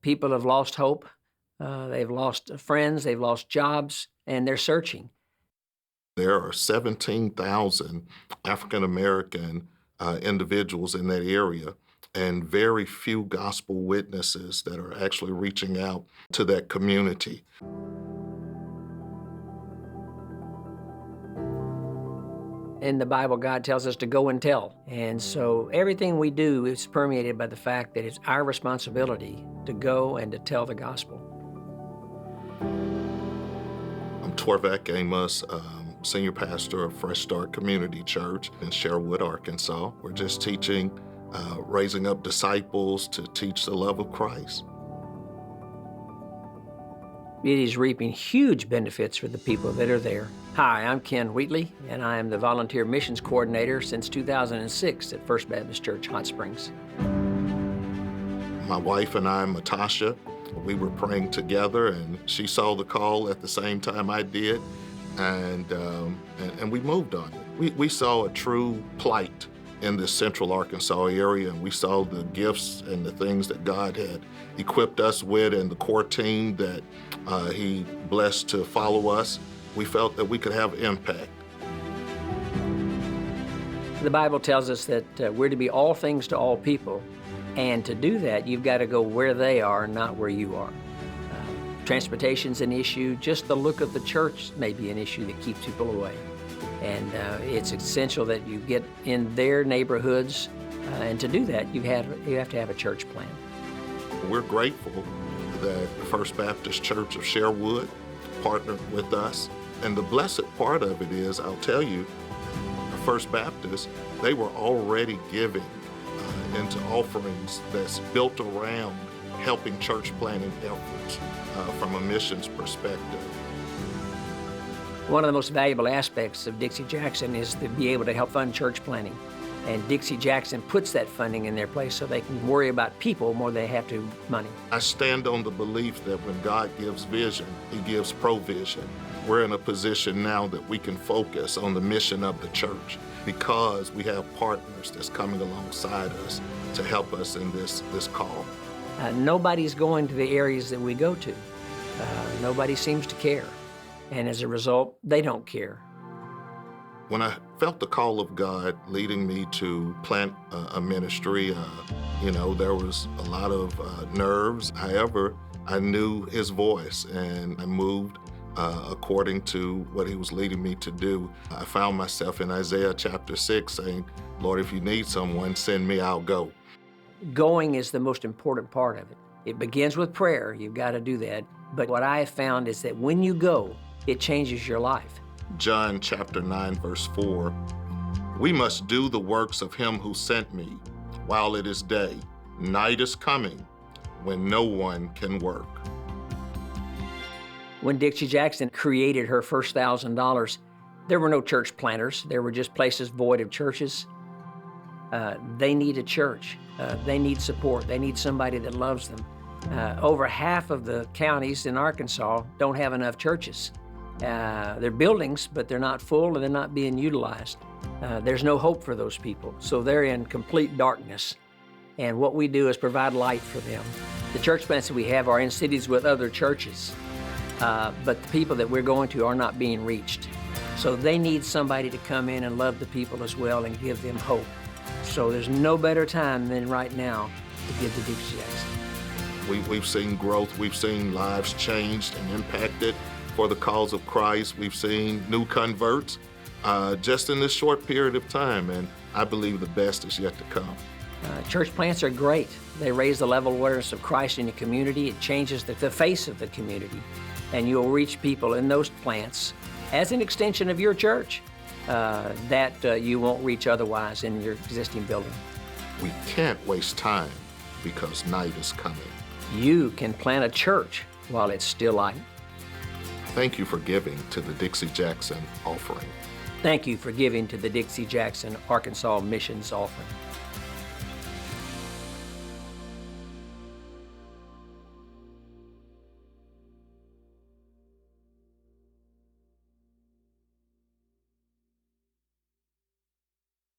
People have lost hope. They've lost friends. They've lost jobs, and they're searching. There are 17,000 African American individuals in that area, and very few gospel witnesses that are actually reaching out to that community. In the Bible, God tells us to go and tell. And so everything we do is permeated by the fact that it's our responsibility to go and to tell the gospel. I'm Torvek Amos, senior pastor of Fresh Start Community Church in Sherwood, Arkansas. We're just teaching, raising up disciples to teach the love of Christ. It is reaping huge benefits for the people that are there. Hi, I'm Ken Wheatley, and I am the Volunteer Missions Coordinator since 2006 at First Baptist Church, Hot Springs. My wife and I, Matasha, we were praying together, and she saw the call at the same time I did, and we moved on it. We saw a true plight in this central Arkansas area, and we saw the gifts and the things that God had equipped us with and the core team that He blessed to follow us. We felt that we could have impact. The Bible tells us that we're to be all things to all people, and to do that, you've got to go where they are, not where you are. Transportation's an issue. Just the look of the church may be an issue that keeps people away. And it's essential that you get in their neighborhoods, and to do that, you have to have a church plan. We're grateful that the First Baptist Church of Sherwood partnered with us. And the blessed part of it is, I'll tell you, the First Baptist, they were already giving into offerings that's built around helping church planting efforts from a missions perspective. One of the most valuable aspects of Dixie Jackson is to be able to help fund church planting. And Dixie Jackson puts that funding in their place so they can worry about people more than they have to money. I stand on the belief that when God gives vision, He gives provision. We're in a position now that we can focus on the mission of the church because we have partners that's coming alongside us to help us in this call. Nobody's going to the areas that we go to. Nobody seems to care. And as a result, they don't care. When I felt the call of God leading me to plant a ministry, there was a lot of nerves. However, I knew His voice, and I moved according to what He was leading me to do. I found myself in Isaiah chapter 6 saying, Lord, if you need someone, send me, I'll go. Going is the most important part of it. It begins with prayer. You've got to do that. But what I have found is that when you go, it changes your life. John chapter 9, verse 4, we must do the works of Him who sent me while it is day. Night is coming when no one can work. When Dixie Jackson created her first $1,000, there were no church planters. There were just places void of churches. They need a church. They need support. They need somebody that loves them. Over half of the counties in Arkansas don't have enough churches. They're buildings, but they're not full and they're not being utilized. There's no hope for those people, so they're in complete darkness. And what we do is provide light for them. The church plants that we have are in cities with other churches, but the people that we're going to are not being reached. So they need somebody to come in and love the people as well and give them hope. So there's no better time than right now to give to Dixie Jackson. We've seen growth. We've seen lives changed and impacted for the cause of Christ. We've seen new converts just in this short period of time, and I believe the best is yet to come. Church plants are great. They raise the level of awareness of Christ in the community. It changes the face of the community, and you'll reach people in those plants as an extension of your church that you won't reach otherwise in your existing building. We can't waste time because night is coming. You can plant a church while it's still light. Thank you for giving to the Dixie Jackson offering. Thank you for giving to the Dixie Jackson Arkansas Missions offering.